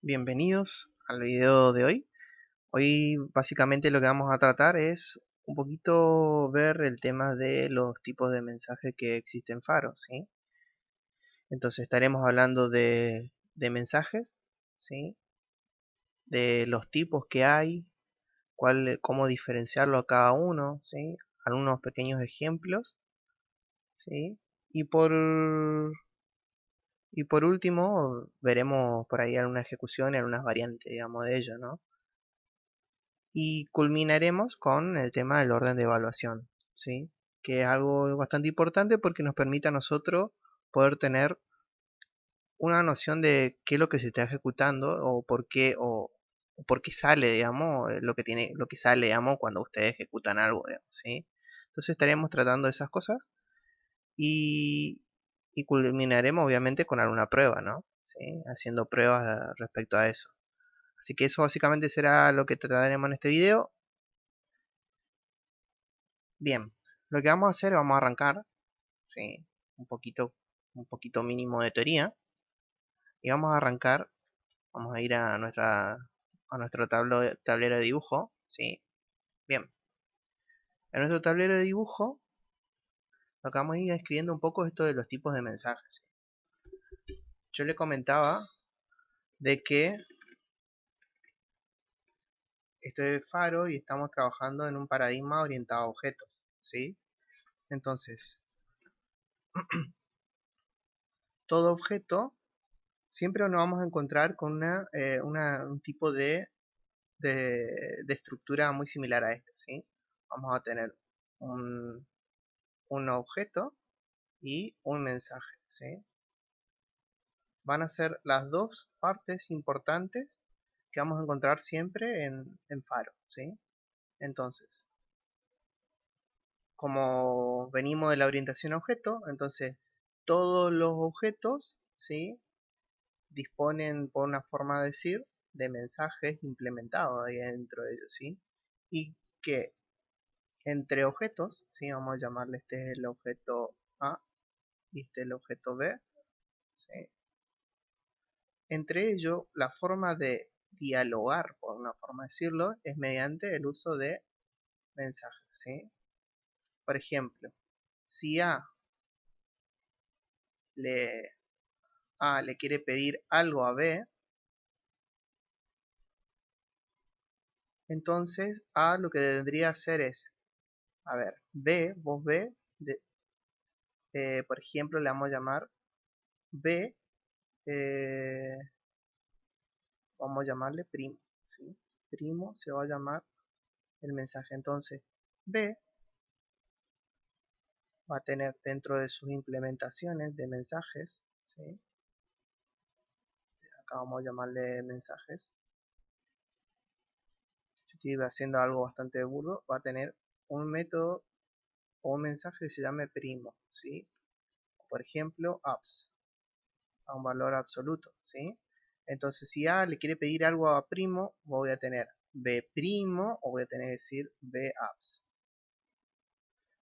Bienvenidos al video de hoy. Hoy básicamente lo que vamos a tratar es un poquito ver el tema de los tipos de mensajes que existen en Faro, ¿sí? Entonces estaremos hablando de mensajes, ¿sí? De los tipos que hay, cómo diferenciarlo a cada uno, ¿sí? Algunos pequeños ejemplos, ¿sí? Y por, y por último veremos por ahí alguna ejecución y algunas variantes, digamos, de ello, ¿no? Y culminaremos con el tema del orden de evaluación, ¿sí? Que es algo bastante importante porque nos permite a nosotros poder tener una noción de qué es lo que se está ejecutando o por qué sale, digamos, lo que sale, digamos, cuando ustedes ejecutan algo, digamos, ¿sí? Entonces estaremos tratando esas cosas y, y culminaremos obviamente con alguna prueba, ¿no? ¿Sí? Haciendo pruebas respecto a eso. Así que eso básicamente será lo que trataremos en este video. Bien, lo que vamos a hacer, vamos a arrancar, ¿sí? un poquito, un poquito mínimo de teoría. Y vamos a arrancar, vamos a ir a nuestro tablero de dibujo, ¿sí? Bien, en nuestro tablero de dibujo, lo que vamos a ir escribiendo un poco esto de los tipos de mensajes. Yo le comentaba de que esto es Faro y estamos trabajando en un paradigma orientado a objetos, ¿sí? Entonces, todo objeto siempre nos vamos a encontrar con un tipo de estructura muy similar a este, ¿sí? Vamos a tener un, un objeto y un mensaje, ¿sí? Van a ser las dos partes importantes que vamos a encontrar siempre en Faro, ¿sí? Entonces, como venimos de la orientación a objeto, entonces todos los objetos, ¿sí? Disponen, por una forma de decir, de mensajes implementados ahí dentro de ellos, ¿sí? Y que entre objetos, ¿sí? Vamos a llamarle este es el objeto A y este es el objeto B, ¿sí? Entre ellos, la forma de dialogar, por una forma de decirlo, es mediante el uso de mensajes, ¿sí? Por ejemplo, si le, A le quiere pedir algo a B, entonces A lo que tendría que hacer es, a ver, vos B, por ejemplo, le vamos a llamar B, eh, vamos a llamarle primo, ¿sí? Primo se va a llamar el mensaje. Entonces, B va a tener dentro de sus implementaciones de mensajes, ¿sí? Acá vamos a llamarle mensajes. Si estoy haciendo algo bastante burdo, va a tener un método o un mensaje que se llame primo, ¿sí? Por ejemplo, apps, a un valor absoluto, ¿sí? Entonces, si A le quiere pedir algo a primo, voy a tener B primo o voy a tener que decir B apps.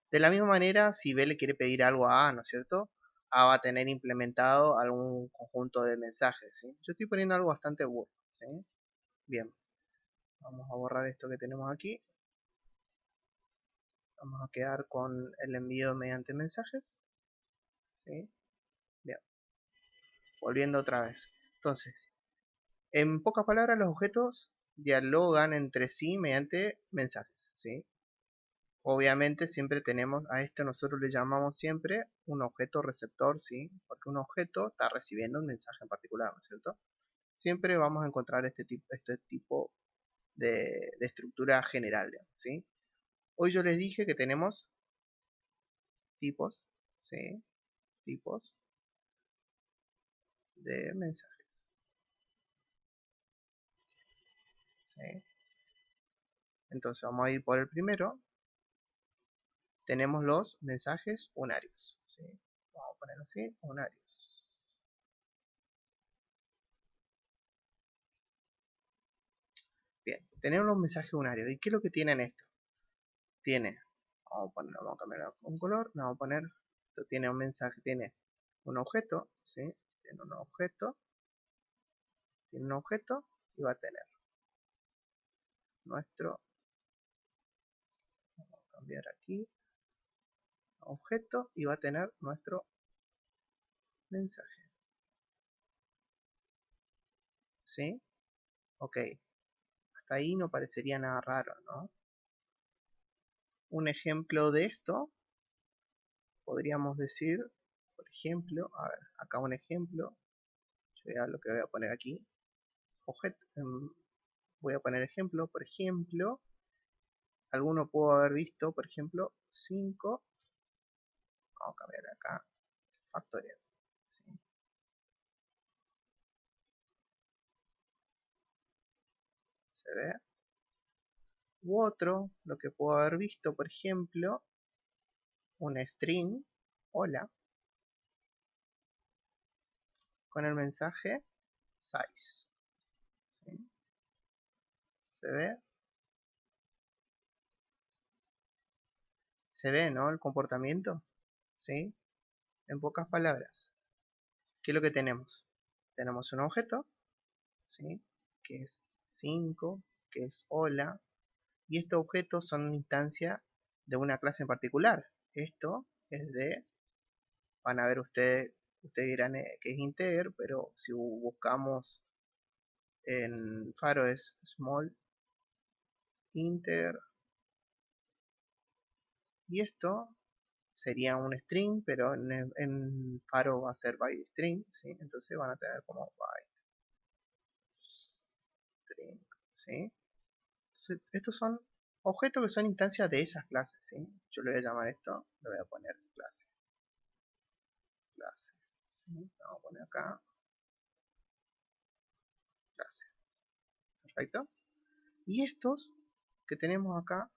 De la misma manera, si B le quiere pedir algo a A, ¿no es cierto? A va a tener implementado algún conjunto de mensajes, ¿sí? Yo estoy poniendo algo bastante burdo, ¿sí? Bien, vamos a borrar esto que tenemos aquí. Vamos a quedar con el envío mediante mensajes, ¿sí? Bien, volviendo otra vez. Entonces, en pocas palabras, los objetos dialogan entre sí mediante mensajes, ¿sí? Obviamente siempre tenemos, a esto nosotros le llamamos siempre un objeto receptor, ¿sí? Porque un objeto está recibiendo un mensaje en particular, ¿no es cierto? Siempre vamos a encontrar este tipo de estructura general, ¿sí? Hoy yo les dije que tenemos tipos, ¿sí? Tipos de mensajes, ¿sí? Entonces vamos a ir por el primero. Tenemos los mensajes unarios, ¿sí? Vamos a ponerlo así, unarios. Bien, tenemos los mensajes unarios. ¿Y qué es lo que tienen esto? Tiene, vamos a cambiar un color, vamos a poner, esto tiene un mensaje, tiene un objeto, ¿sí? Tiene un objeto, tiene un objeto y va a tener nuestro, vamos a cambiar aquí, objeto y va a tener nuestro mensaje. ¿Sí? Ok. Hasta ahí no parecería nada raro, ¿no? Un ejemplo de esto, podríamos decir, por ejemplo, a ver, acá un ejemplo, yo ya lo que voy a poner aquí, objeto, voy a poner ejemplo, por ejemplo, alguno pudo haber visto, por ejemplo, 5, vamos a cambiar acá, factorial, ¿sí? ¿Se ve? U otro, lo que puedo haber visto, por ejemplo, un string, hola, con el mensaje size, ¿sí? ¿Se ve? ¿Se ve, no? El comportamiento, ¿sí? En pocas palabras, ¿qué es lo que tenemos? Tenemos un objeto, ¿sí? Que es 5, que es hola, y estos objetos son una instancia de una clase en particular. Esto es de, van a ver ustedes dirán que es integer, pero si buscamos en Faro es small integer, y esto sería un string, pero en Faro va a ser byte string, ¿sí? Entonces van a tener como byte string, ¿sí? Entonces, estos son objetos que son instancias de esas clases, ¿sí? Yo le voy a llamar esto, le voy a poner clase, ¿sí? Vamos a poner acá clase, perfecto. Y estos que tenemos acá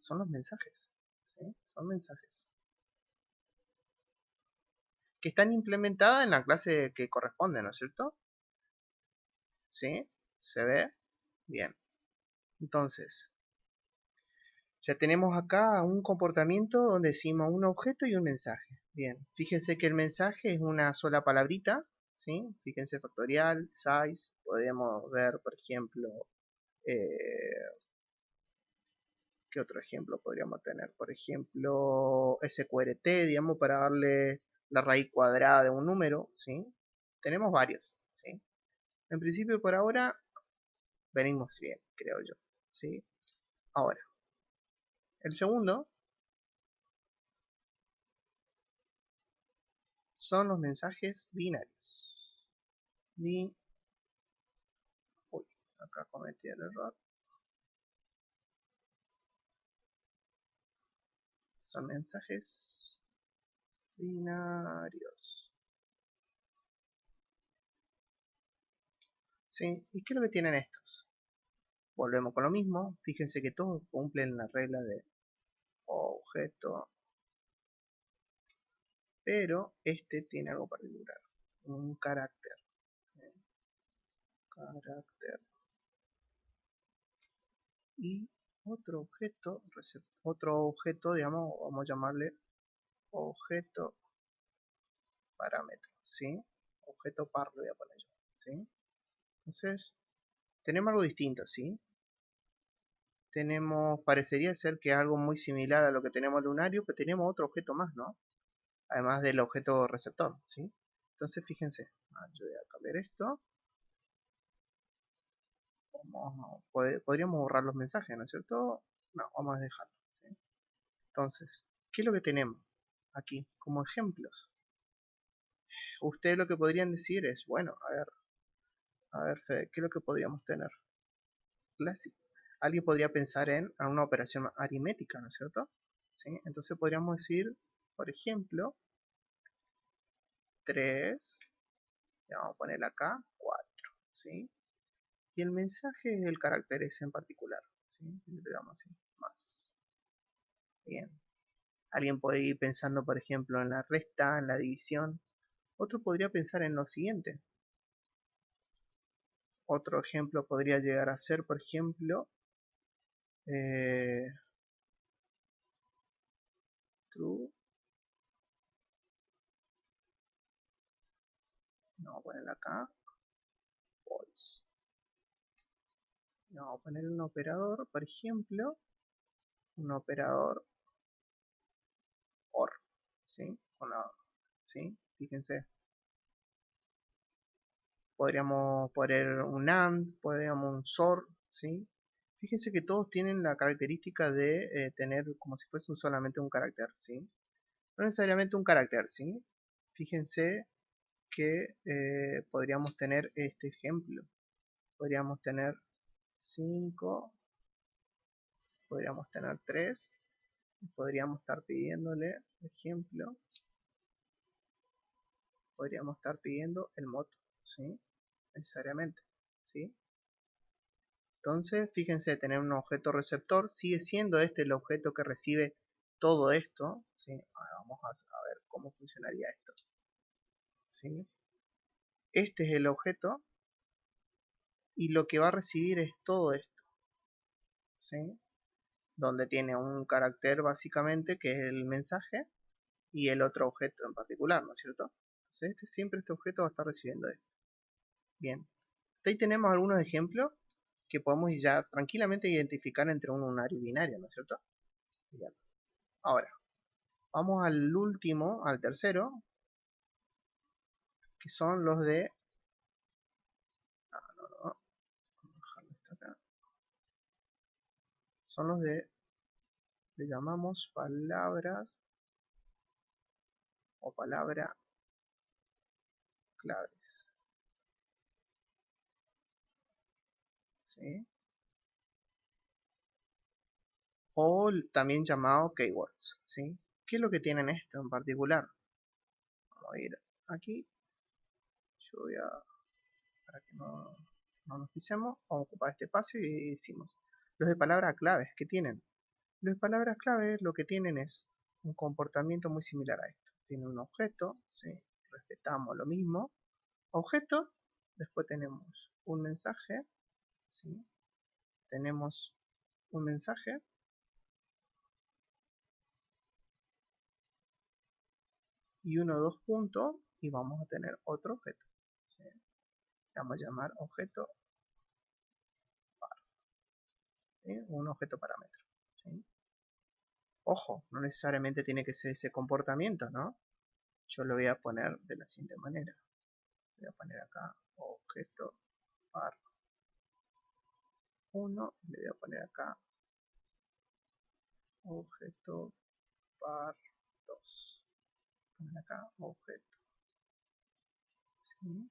son los mensajes, ¿sí? Son mensajes que están implementados en la clase que corresponde, ¿no es cierto? ¿Sí? ¿Se ve? Bien. Entonces, ya tenemos acá un comportamiento donde decimos un objeto y un mensaje. Bien, fíjense que el mensaje es una sola palabrita, ¿sí? Fíjense factorial, size, podemos ver, por ejemplo, ¿qué otro ejemplo podríamos tener? Por ejemplo, SQRT, digamos, para darle la raíz cuadrada de un número, ¿sí? Tenemos varios, ¿sí? En principio, por ahora, venimos bien, creo yo, ¿sí? Ahora, el segundo son los mensajes binarios. Uy, acá cometí el error. Son mensajes binarios. ¿Sí? ¿Y qué es lo que tienen estos? Volvemos con lo mismo. Fíjense que todos cumplen la regla de objeto. Pero este tiene algo particular. Un carácter. Carácter. Y otro objeto, digamos, vamos a llamarle objeto parámetro, ¿sí? Objeto par lo voy a poner yo, ¿sí? Entonces, tenemos algo distinto, ¿sí? Parecería ser que es algo muy similar a lo que tenemos lunario, pero tenemos otro objeto más, ¿no? Además del objeto receptor, ¿sí? Entonces, fíjense, yo voy a cambiar esto. Podríamos borrar los mensajes, ¿no es cierto? No, vamos a dejarlo, ¿sí? Entonces, ¿qué es lo que tenemos aquí como ejemplos? Ustedes lo que podrían decir es, bueno, a ver, Fede, ¿qué es lo que podríamos tener? Clásico. Alguien podría pensar en una operación aritmética, ¿no es cierto? ¿Sí? Entonces podríamos decir, por ejemplo, 3, le vamos a poner acá 4, ¿sí? Y el mensaje es el carácter ese en particular, ¿sí? Le damos así, más. Bien. Alguien puede ir pensando, por ejemplo, en la resta, en la división. Otro podría pensar en lo siguiente. Otro ejemplo podría llegar a ser, por ejemplo, true vamos a poner acá, false. Vamos a poner un operador, por ejemplo, un operador OR, ¿sí? ¿Sí? Fíjense, podríamos poner un AND, podríamos un SOR, ¿sí? Fíjense que todos tienen la característica de tener como si fuese solamente un carácter, ¿sí? No necesariamente un carácter, ¿sí? Fíjense que podríamos tener este ejemplo. Podríamos tener 5, podríamos tener 3, podríamos estar pidiéndole, por ejemplo, podríamos estar pidiendo el mod, ¿sí? Necesariamente, ¿sí? Entonces, fíjense, tener un objeto receptor sigue siendo este el objeto que recibe todo esto, ¿sí? Ahora vamos a ver cómo funcionaría esto, ¿sí? Este es el objeto y lo que va a recibir es todo esto, ¿sí? Donde tiene un carácter básicamente que es el mensaje y el otro objeto en particular, ¿no es cierto? Entonces siempre este objeto va a estar recibiendo esto. Bien, ahí tenemos algunos ejemplos que podemos ya tranquilamente identificar entre un unario y binario, ¿no es cierto? Bien. Ahora, vamos al último, al tercero, que son los de... no, vamos a dejarlo esto acá. Son los de... le llamamos palabras o palabra claves, ¿sí? O también llamado keywords, ¿sí? ¿Qué es lo que tienen esto en particular? Vamos a ir aquí. Yo voy a, para que no nos pisemos, vamos a ocupar este espacio y decimos, los de palabras claves, ¿qué tienen? Los de palabras claves lo que tienen es un comportamiento muy similar a esto. Tiene un objeto, ¿sí? Respetamos lo mismo. Objeto, después tenemos un mensaje, ¿sí? Tenemos un mensaje y uno o dos puntos y vamos a tener otro objeto, ¿sí? Vamos a llamar objeto par, ¿sí? Un objeto parámetro, ¿sí? Ojo, no necesariamente tiene que ser ese comportamiento, ¿no? Yo lo voy a poner de la siguiente manera. Voy a poner acá objeto par 1, le voy a poner acá objeto par 2. Poner acá objeto, ¿sí?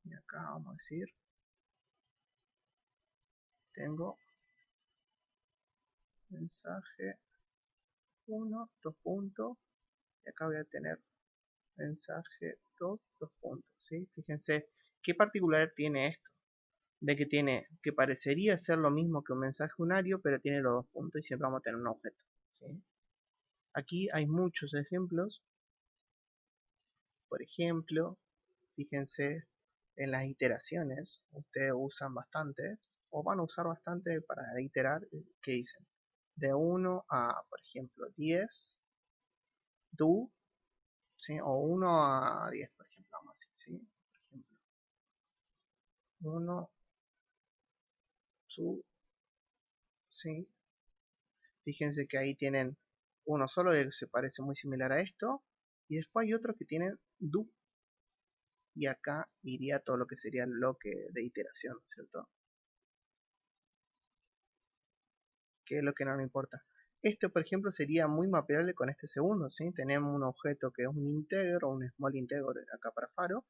Y acá vamos a decir, tengo mensaje 1, 2 puntos, y acá voy a tener mensaje 2, 2 puntos, ¿sí? Fíjense qué particular tiene esto, de que tiene, que parecería ser lo mismo que un mensaje unario, pero tiene los dos puntos y siempre vamos a tener un objeto, ¿sí? Aquí hay muchos ejemplos, por ejemplo, fíjense en las iteraciones, ustedes usan bastante, o van a usar bastante para iterar, ¿qué dicen? De 1 a, por ejemplo, 10, do, ¿sí? O 1 a 10, por ejemplo, vamos a decir, ¿sí? Por ejemplo, 1, 2, ¿sí? Fíjense que ahí tienen uno solo que se parece muy similar a esto, y después hay otros que tienen do, y acá iría todo lo que sería el bloque de iteración, ¿cierto? Que es lo que no nos importa. Este, por ejemplo, sería muy mapeable con este segundo, ¿sí? Tenemos un objeto que es un integer o un small integer acá para faro,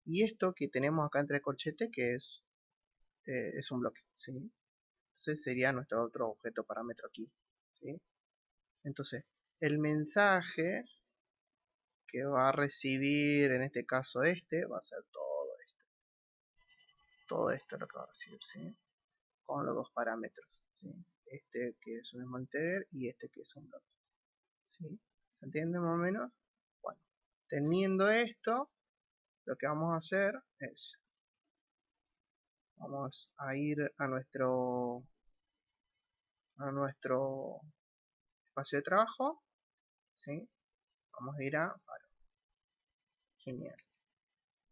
y esto que tenemos acá entre corchete que es un bloque, ¿sí? Entonces sería nuestro otro objeto parámetro aquí, ¿sí? Entonces, el mensaje que va a recibir, en este caso va a ser todo esto es lo que va a recibir, ¿sí? Con los dos parámetros, ¿sí? Este que es un small integer y este que es un bloque, ¿sí? ¿Se entiende más o menos? Bueno, teniendo esto, lo que vamos a hacer es, vamos a ir a nuestro espacio de trabajo, ¿sí? Vamos a ir a, genial.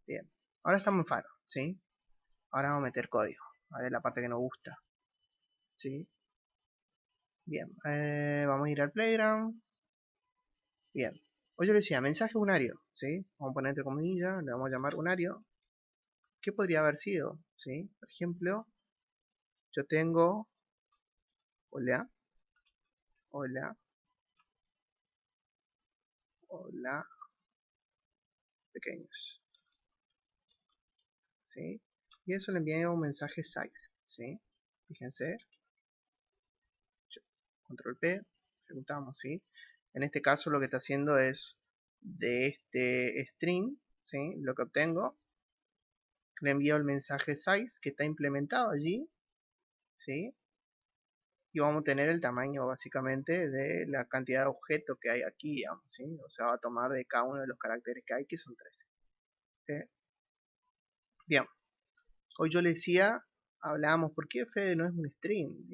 Bien. Ahora estamos en Faro, ¿sí? Ahora vamos a meter código. Ahora es la parte que nos gusta, ¿sí? Bien. Vamos a ir al playground. Bien. Hoy yo le decía mensaje unario, ¿sí? Vamos a poner entre comillas, le vamos a llamar unario. ¿Qué podría haber sido? ¿Sí? Por ejemplo, yo tengo... Hola. Hola. Hola. Pequeños. ¿Sí? Y eso le envié un mensaje size, ¿sí? Fíjense, control P, ejecutamos, ¿sí? En este caso lo que está haciendo es de este string, ¿sí? Lo que obtengo, le envío el mensaje size que está implementado allí, ¿sí? Y vamos a tener el tamaño básicamente de la cantidad de objetos que hay aquí, digamos, ¿sí? O sea, va a tomar de cada uno de los caracteres que hay, que son 13. ¿Sí? Bien, hoy yo le decía, hablábamos, ¿por qué Fede no es un string?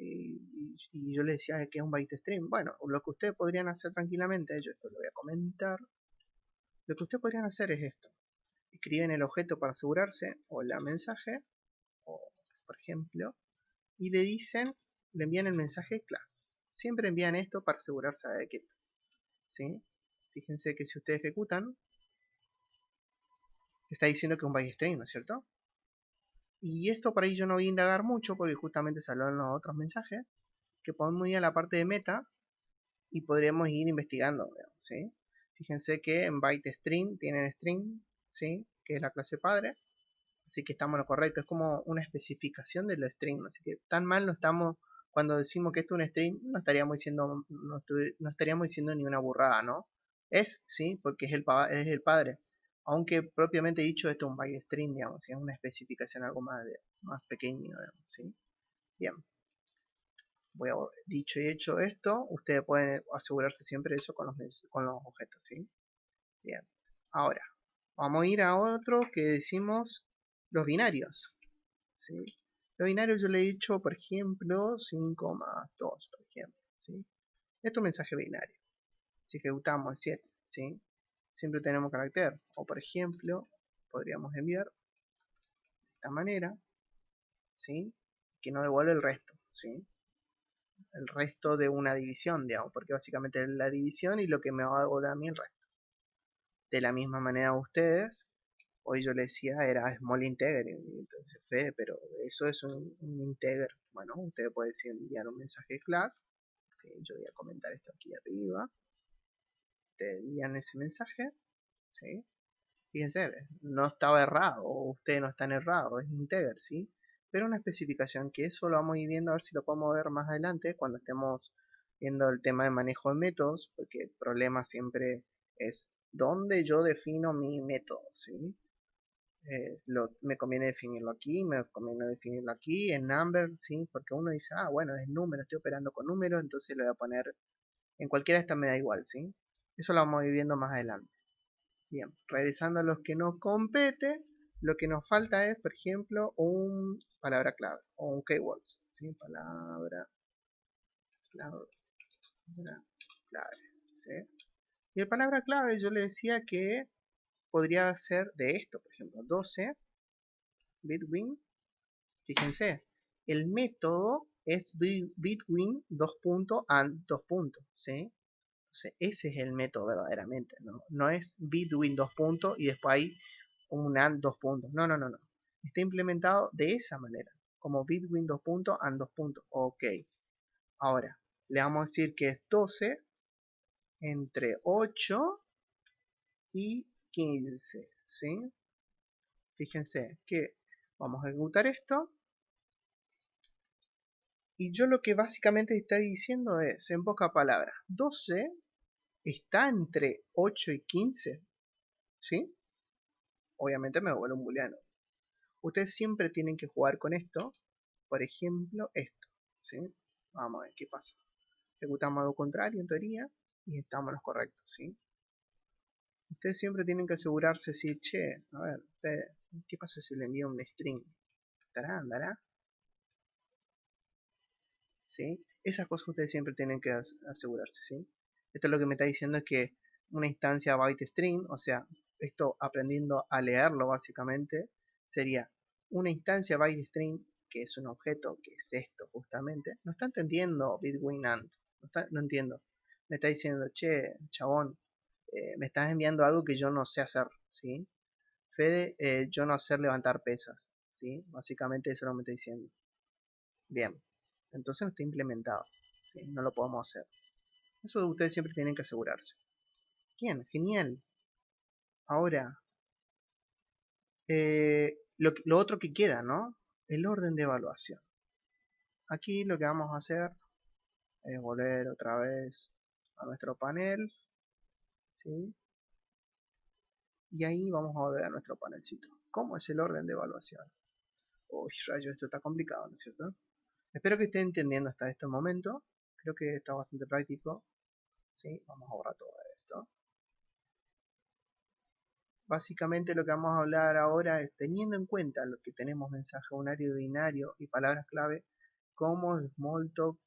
Y yo le decía que es un byte string. Bueno, lo que ustedes podrían hacer tranquilamente, yo esto lo voy a comentar, lo que ustedes podrían hacer es esto. Escriben el objeto para asegurarse, o la mensaje, o por ejemplo, y le dicen, le envían el mensaje class. Siempre envían esto para asegurarse de que, ¿sí? Fíjense que si ustedes ejecutan, está diciendo que es un byte string, ¿no es cierto? Y esto por ahí yo no voy a indagar mucho porque justamente salió en los otros mensajes, que podemos ir a la parte de meta y podremos ir investigando, ¿sí? Fíjense que en byte string tienen string, ¿sí? Que es la clase padre, así que estamos en lo correcto, es como una especificación de los string, así que tan mal no estamos cuando decimos que esto es un string, no estaríamos diciendo ni una burrada, ¿no? Es, sí, porque es el padre, aunque propiamente dicho esto es un byte string, digamos, ¿sí? Es una especificación algo más pequeño, digamos, ¿sí? Bien. Dicho y hecho esto, ustedes pueden asegurarse siempre eso con los objetos, ¿sí? Bien. Ahora, vamos a ir a otro que decimos los binarios, ¿sí? Los binarios yo le he dicho, por ejemplo, 5 más 2, por ejemplo, ¿sí? Esto es un mensaje binario. Si ejecutamos 7, ¿sí? Siempre tenemos carácter. O, por ejemplo, podríamos enviar de esta manera, ¿sí? Que no devuelve el resto, ¿sí? El resto de una división, digamos, porque básicamente es la división y lo que me va a devolver a mí el resto. De la misma manera ustedes, hoy yo les decía era small integer, entonces Fede, pero eso es un integer. Bueno, ustedes pueden enviar un mensaje class, ¿sí? Yo voy a comentar esto aquí arriba, ustedes envían ese mensaje, ¿sí? Fíjense, no estaba errado, o ustedes no están errados, es integer, ¿sí? Pero una especificación que eso lo vamos a ir viendo a ver si lo podemos ver más adelante cuando estemos viendo el tema de manejo de métodos, porque el problema siempre es dónde yo defino mi método, ¿sí? Me conviene definirlo aquí, me conviene definirlo aquí, en number, ¿sí? Porque uno dice, ah, bueno, es número, estoy operando con números, entonces lo voy a poner en cualquiera de estas me da igual, ¿sí? Eso lo vamos a ir viendo más adelante. Bien, regresando a los que nos compete, lo que nos falta es, por ejemplo, un palabra clave o un keywords, ¿sí? Palabra clave, ¿sí? Y el palabra clave yo le decía que podría ser de esto, por ejemplo, 12 between, fíjense, el método es between 2 puntos and 2 puntos, ¿sí? Entonces, ese es el método verdaderamente, ¿no? No es between 2 puntos y después hay un and 2 puntos. No, no, no, no. Está implementado de esa manera, como between 2 puntos and 2 puntos. Ok. Ahora, le vamos a decir que es 12 entre 8 y 15, ¿sí? Fíjense que vamos a ejecutar esto. Y yo lo que básicamente está diciendo es, en pocas palabras, 12 está entre 8 y 15, ¿sí? Obviamente me vuelve un booleano. Ustedes siempre tienen que jugar con esto. Por ejemplo, esto, ¿sí? Vamos a ver qué pasa. Ejecutamos algo contrario en teoría y estamos en los correctos, ¿sí? Ustedes siempre tienen que asegurarse si, che, a ver, ¿qué pasa si le envío un string? ¿Estará? ¿Andará? ¿Sí? Esas cosas ustedes siempre tienen que asegurarse, ¿sí? Esto es lo que me está diciendo es que una instancia byte string, o sea, esto aprendiendo a leerlo básicamente, sería una instancia byteString, que es un objeto, que es esto justamente. No está entendiendo Bitwin AND, no entiendo. Me está diciendo, che, chabón, me estás enviando algo que yo no sé hacer, ¿sí? Fede, yo no sé levantar pesas, ¿sí? Básicamente eso lo me está diciendo. Bien, entonces no está implementado, ¿sí? No lo podemos hacer. Eso ustedes siempre tienen que asegurarse. Bien, genial. Ahora, lo otro que queda, ¿no? El orden de evaluación. Aquí lo que vamos a hacer es volver otra vez a nuestro panel, ¿sí? Y ahí vamos a volver a nuestro panelcito. ¿Cómo es el orden de evaluación? Uy, rayo, esto está complicado, ¿no es cierto? Espero que estén entendiendo hasta este momento. Creo que está bastante práctico. ¿Sí? Vamos a borrar todo esto. Básicamente lo que vamos a hablar ahora es, teniendo en cuenta lo que tenemos mensaje unario, binario y palabras clave, cómo Smalltalk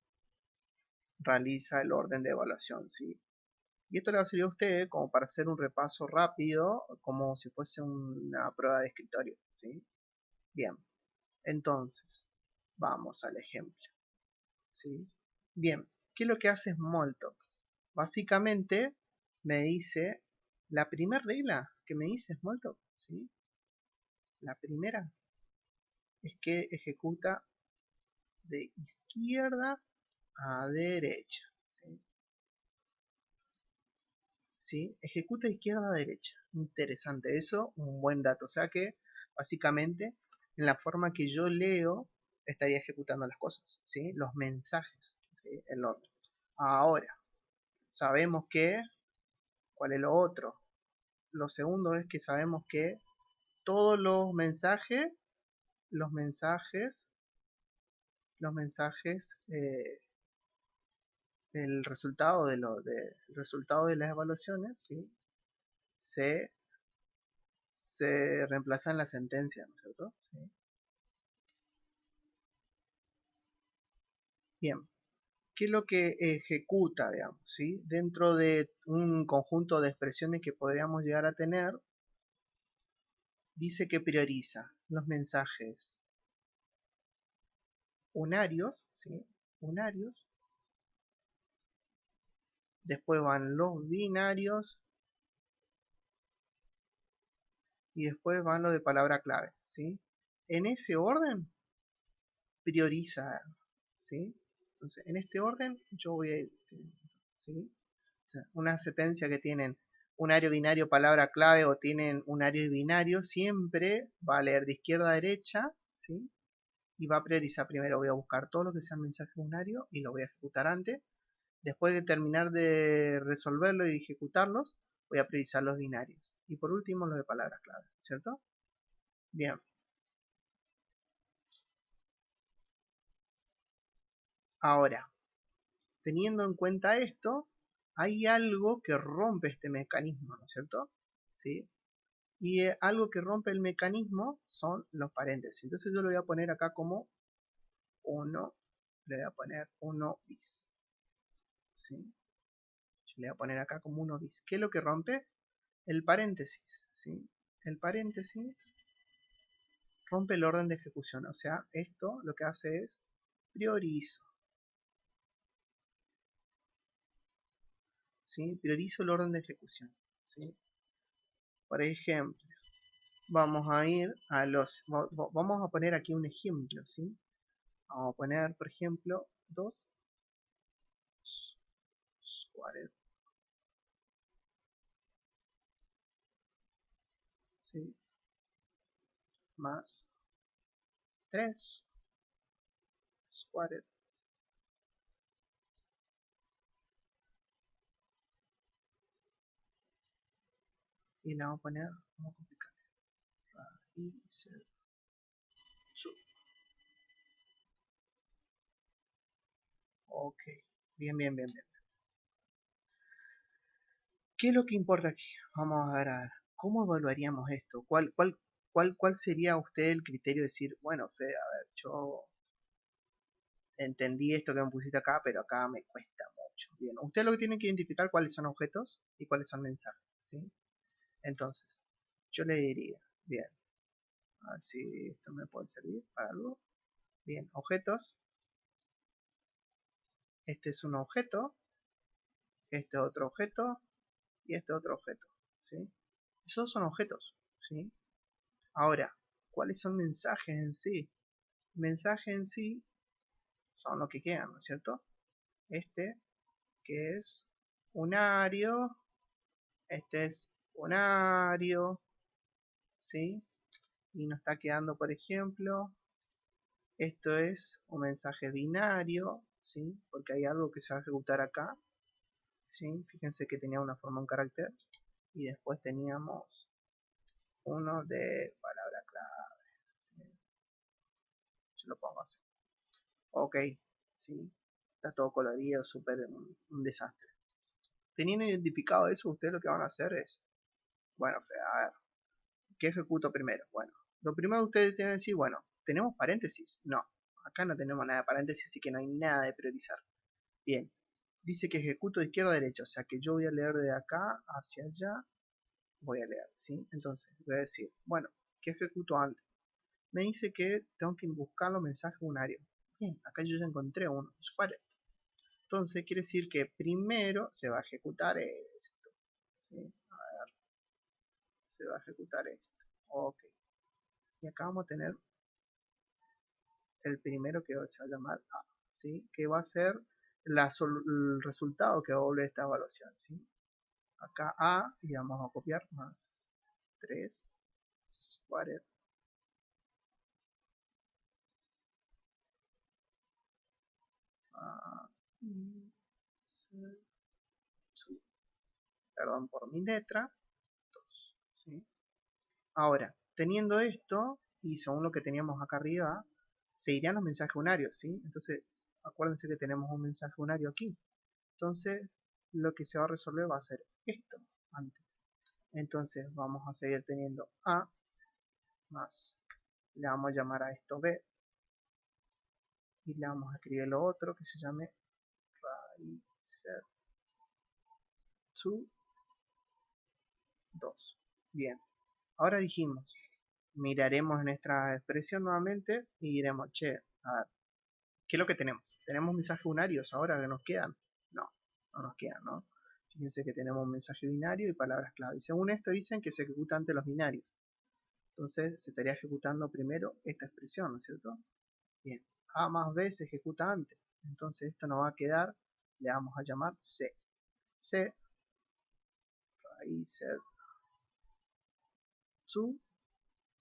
realiza el orden de evaluación, ¿sí? Y esto le va a servir a usted como para hacer un repaso rápido, como si fuese una prueba de escritorio, ¿sí? Bien, entonces, vamos al ejemplo, ¿sí? Bien, ¿qué es lo que hace Smalltalk? Básicamente me dice, la primera regla que me dice Smalltalk, ¿sí? La primera es que ejecuta de izquierda a derecha, ¿sí? ¿Sí? Ejecuta de izquierda a derecha. Interesante eso, un buen dato. O sea que, básicamente, en la forma que yo leo, estaría ejecutando las cosas, ¿sí? Los mensajes, ¿sí? El orden. Ahora, sabemos que, ¿cuál es lo otro? Lo segundo es que sabemos que todos los mensajes, los mensajes, el resultado el resultado de las evaluaciones, ¿sí? se, se reemplaza en la sentencia, ¿no es cierto? ¿Sí? Bien, ¿qué es lo que ejecuta, digamos, ¿sí? Dentro de un conjunto de expresiones que podríamos llegar a tener, dice que prioriza los mensajes unarios, ¿sí? Unarios, después van los binarios y después van los de palabra clave, ¿sí? En ese orden prioriza, ¿sí? Entonces, en este orden yo voy a ir, ¿sí? O sea, una sentencia que tienen un ario binario palabra clave o tienen un ario binario siempre va a leer de izquierda a derecha, ¿sí? Y va a priorizar primero, voy a buscar todo lo que sea mensaje binario y lo voy a ejecutar antes. Después de terminar de resolverlo y ejecutarlos, voy a priorizar los binarios. Y por último los de palabras clave, ¿cierto? Bien. Ahora, teniendo en cuenta esto, hay algo que rompe este mecanismo, ¿no es cierto? ¿Sí? Y algo que rompe el mecanismo son los paréntesis. Entonces yo lo voy a poner acá como 1, le voy a poner 1 bis. ¿Sí? Yo le voy a poner acá como 1 bis. ¿Qué es lo que rompe? El paréntesis. ¿Sí? El paréntesis rompe el orden de ejecución. O sea, esto lo que hace es priorizo. ¿Sí? Priorizo el orden de ejecución. ¿Sí? Por ejemplo, vamos a ir a vamos a poner aquí un ejemplo, ¿sí? Vamos a poner, por ejemplo, 2 squared, ¿sí? Más 3 squared. Y le vamos a poner, vamos a complicar, raíces sub. Ok, bien, bien, bien, bien. ¿Qué es lo que importa aquí? Vamos a ver, ¿cómo evaluaríamos esto? ¿Cuál sería usted el criterio de decir, bueno, Fede, a ver, yo entendí esto que me pusiste acá, pero acá me cuesta mucho? Bien, usted lo que tiene que identificar cuáles son objetos y cuáles son mensajes, ¿sí? Entonces, yo le diría, bien, a ver si esto me puede servir para algo. Bien, objetos. Este es un objeto, este otro objeto y este otro objeto, ¿sí? Esos son objetos, ¿sí? Ahora, ¿cuáles son mensajes en sí? Mensajes en sí son lo que quedan, ¿no es cierto? Este, que es unario, este es unario, ¿sí? Y nos está quedando, por ejemplo, esto es un mensaje binario, ¿sí? Porque hay algo que se va a ejecutar acá, ¿sí? Fíjense que tenía una forma, un carácter, y después teníamos uno de palabra clave, ¿sí? Yo lo pongo así. Ok, ¿sí? Está todo colorido, súper un desastre. Teniendo identificado eso, ustedes lo que van a hacer es, bueno, a ver, ¿qué ejecuto primero? Bueno, lo primero que ustedes tienen que decir, bueno, ¿tenemos paréntesis? No, acá no tenemos nada de paréntesis, así que no hay nada de priorizar. Bien, dice que ejecuto de izquierda a derecha, o sea que yo voy a leer de acá hacia allá, voy a leer, ¿sí? Entonces, voy a decir, bueno, ¿qué ejecuto antes? Me dice que tengo que buscar los mensajes unarios. Bien, acá yo ya encontré uno, squared. Entonces quiere decir que primero se va a ejecutar esto, ¿sí? A ver, se va a ejecutar esto. Ok. Y acá vamos a tener el primero que se va a llamar A, ¿sí? Que va a ser el resultado que va a volver esta evaluación, ¿sí? Acá A, y vamos a copiar más 3 squared. Perdón por mi letra, 2, ¿sí? Ahora, teniendo esto, y según lo que teníamos acá arriba, se irían los mensajes unarios, ¿sí? Entonces, acuérdense que tenemos un mensaje unario aquí. Entonces, lo que se va a resolver va a ser esto antes. Entonces, vamos a seguir teniendo A más, le vamos a llamar a esto B, y le vamos a escribir lo otro que se llame raíz 2. Bien, ahora dijimos, miraremos nuestra expresión nuevamente y diremos, che, a ver, ¿qué es lo que tenemos? ¿Tenemos mensajes unarios ahora que nos quedan? No, no nos quedan, ¿no? Fíjense que tenemos un mensaje binario y palabras clave. Y según esto dicen que se ejecuta ante los binarios. Entonces se estaría ejecutando primero esta expresión, ¿no es cierto? Bien, A más B se ejecuta antes. Entonces esto nos va a quedar, le vamos a llamar C. C, raíz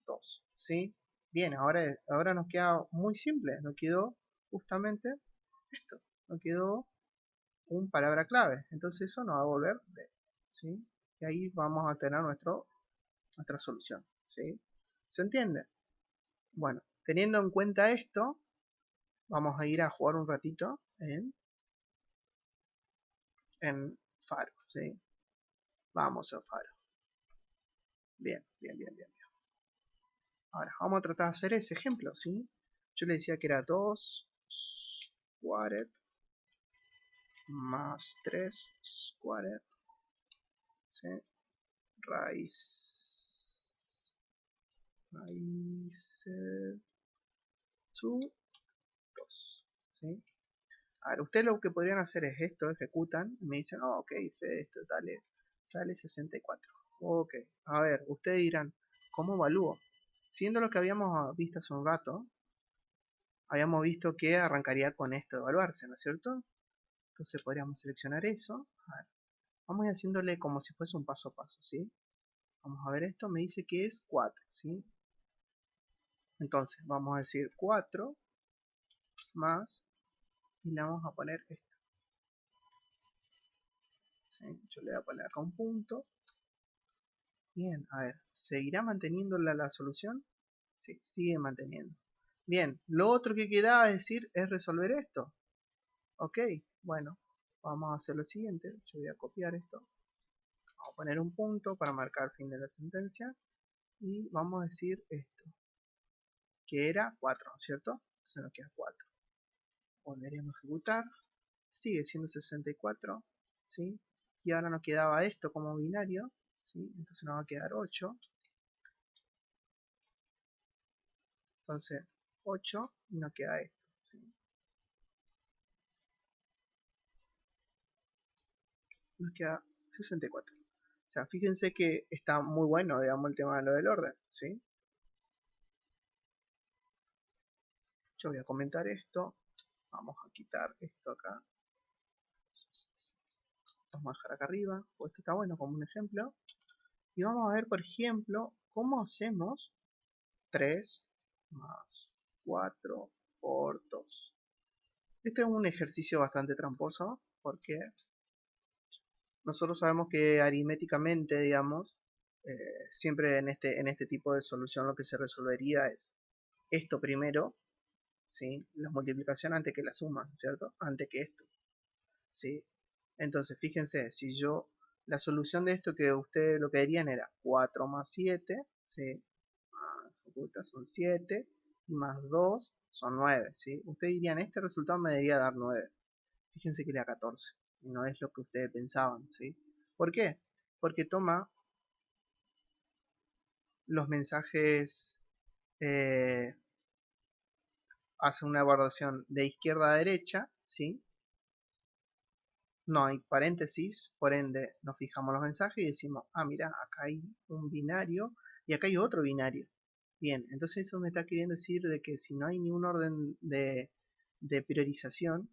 2, ¿sí? Bien, ahora nos queda muy simple. Nos quedó justamente esto. Nos quedó un palabra clave. Entonces eso nos va a volver D, ¿sí? Y ahí vamos a tener nuestra solución, ¿sí? ¿Se entiende? Bueno, teniendo en cuenta esto, vamos a ir a jugar un ratito en Faro, ¿sí? Vamos a Faro. Bien, bien, bien, bien. Ahora, vamos a tratar de hacer ese ejemplo, ¿sí? Yo le decía que era 2 squared más 3 squared, ¿sí? Raíz 2, ¿sí? A ver, ustedes lo que podrían hacer es esto, ejecutan, y me dicen, oh, ok, Fede, esto sale 64. Ok, a ver, ustedes dirán, ¿cómo evalúo? Siendo lo que habíamos visto hace un rato, habíamos visto que arrancaría con esto de evaluarse, ¿no es cierto? Entonces podríamos seleccionar eso. A ver, vamos a ir haciéndole como si fuese un paso a paso, ¿sí? Vamos a ver esto, me dice que es 4, ¿sí? Entonces, vamos a decir 4 más, y le vamos a poner esto, ¿sí? Yo le voy a poner acá un punto. Bien, a ver, ¿seguirá manteniendo la solución? Sí, sigue manteniendo. Bien, lo otro que queda es resolver esto. Ok, bueno, vamos a hacer lo siguiente. Yo voy a copiar esto. Vamos a poner un punto para marcar fin de la sentencia. Y vamos a decir esto, que era 4, ¿no es cierto? Entonces nos queda 4. Volveremos a ejecutar. Sigue siendo 64, ¿sí? Y ahora nos quedaba esto como binario. ¿sí? Entonces nos va a quedar 8. Entonces 8 y nos queda esto, ¿sí? Nos queda 64. O sea, fíjense que está muy bueno, digamos, el tema de lo del orden, ¿sí? Yo voy a comentar esto. Vamos a quitar esto acá. Vamos a dejar acá arriba, pues esto está bueno como un ejemplo. Y vamos a ver, por ejemplo, cómo hacemos 3 más 4 por 2. Este es un ejercicio bastante tramposo porque nosotros sabemos que aritméticamente, digamos, siempre en este tipo de solución lo que se resolvería es esto primero, ¿sí? La multiplicación antes que la suma, ¿cierto? Antes que esto, ¿sí? Entonces, fíjense, si yo, la solución de esto que ustedes lo que harían era 4 más 7, ¿sí? Son 7, y más 2 son 9, ¿sí? Ustedes dirían, este resultado me debería dar 9. Fíjense que era 14, y no es lo que ustedes pensaban, ¿sí? ¿Por qué? Porque toma los mensajes, eh, hace una evaluación de izquierda a derecha, ¿sí? No hay paréntesis, por ende nos fijamos los mensajes y decimos, ah, mira, acá hay un binario y acá hay otro binario. Bien, entonces eso me está queriendo decir de que si no hay ni un orden de priorización,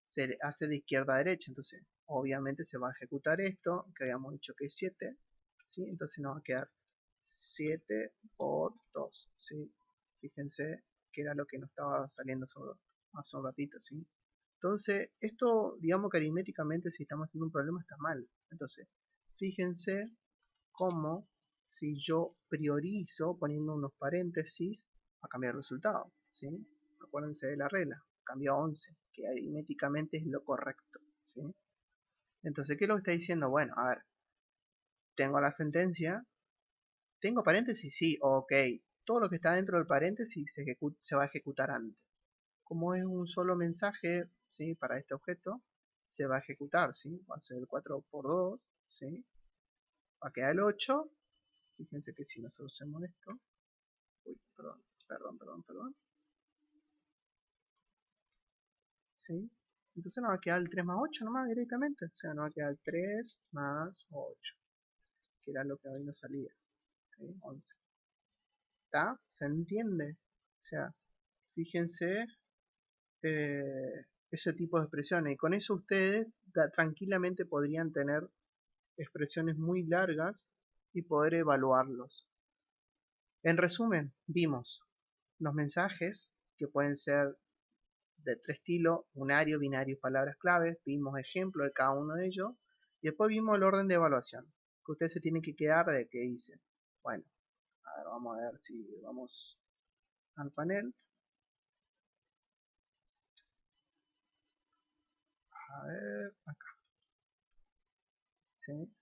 se le hace de izquierda a derecha. Entonces, obviamente se va a ejecutar esto, que habíamos dicho que es 7, ¿sí? Entonces nos va a quedar 7 por 2, ¿sí? Fíjense que era lo que nos estaba saliendo hace un ratito, ¿sí? Entonces, esto, digamos que aritméticamente, si estamos haciendo un problema, está mal. Entonces, fíjense cómo si yo priorizo poniendo unos paréntesis, va a cambiar el resultado, ¿sí? Acuérdense de la regla, cambia a 11, que aritméticamente es lo correcto, ¿sí? Entonces, ¿qué es lo que está diciendo? Bueno, a ver, tengo la sentencia, ¿tengo paréntesis? Sí, ok. Todo lo que está dentro del paréntesis se va a ejecutar antes. Como es un solo mensaje, ¿sí? Para este objeto, se va a ejecutar, ¿sí? Va a ser el 4 por 2, ¿sí? Va a quedar el 8. Fíjense que si nosotros hacemos esto, uy, perdón, ¿sí? Entonces nos va a quedar el 3 más 8 nomás directamente, o sea, nos va a quedar el 3 más 8, que era lo que hoy nos salía, ¿sí? 11. ¿Está? ¿Se entiende? O sea, fíjense, ese tipo de expresiones, y con eso ustedes tranquilamente podrían tener expresiones muy largas y poder evaluarlos. En resumen, vimos los mensajes que pueden ser de tres estilos: unario, binario y palabras claves. Vimos ejemplos de cada uno de ellos y después vimos el orden de evaluación, que ustedes se tienen que quedar de qué dice. Bueno, a ver, vamos a ver si vamos al panel. A ver, acá, ¿sí?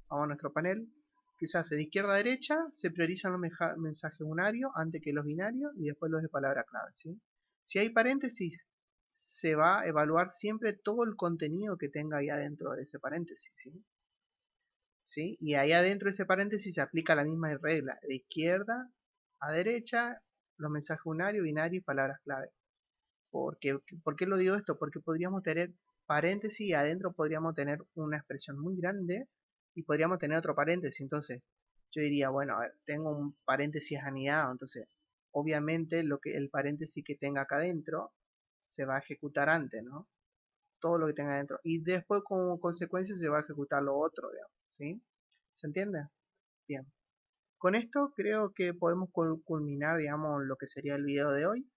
Vamos a nuestro panel. ¿Qué se hace? De izquierda a derecha se priorizan los mensajes unarios antes que los binarios y después los de palabra clave, ¿sí? Si hay paréntesis, se va a evaluar siempre todo el contenido que tenga ahí adentro de ese paréntesis, ¿sí? ¿Sí? Y ahí adentro de ese paréntesis se aplica la misma regla, de izquierda a derecha, los mensajes unarios, binarios y palabras clave. ¿Por qué lo digo esto? Porque podríamos tener paréntesis y adentro podríamos tener una expresión muy grande y podríamos tener otro paréntesis. Entonces, yo diría, bueno, a ver, tengo un paréntesis anidado, entonces, obviamente el paréntesis que tenga acá adentro se va a ejecutar antes, ¿no? Todo lo que tenga adentro. Y después, como consecuencia, se va a ejecutar lo otro, digamos, ¿sí? ¿Se entiende? Bien. Con esto creo que podemos culminar, digamos, lo que sería el video de hoy.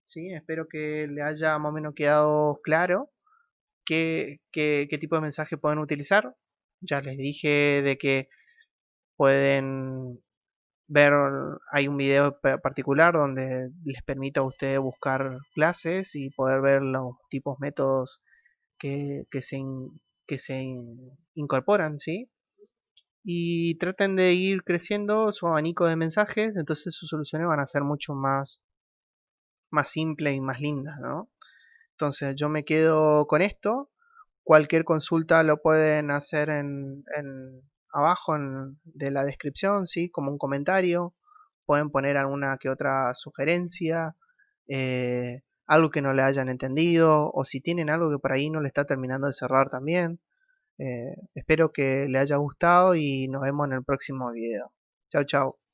¿Sí? Espero que le haya más o menos quedado claro qué tipo de mensaje pueden utilizar. Ya les dije de que pueden ver, hay un video particular donde les permite a ustedes buscar clases y poder ver los tipos métodos que se incorporan, ¿sí? Y traten de ir creciendo su abanico de mensajes, entonces sus soluciones van a ser mucho más simples y más lindas, ¿no? Entonces yo me quedo con esto. Cualquier consulta lo pueden hacer abajo de la descripción, ¿sí? Como un comentario. Pueden poner alguna que otra sugerencia, algo que no le hayan entendido, o si tienen algo que por ahí no le está terminando de cerrar también. Espero que le haya gustado y nos vemos en el próximo video. Chao, chao.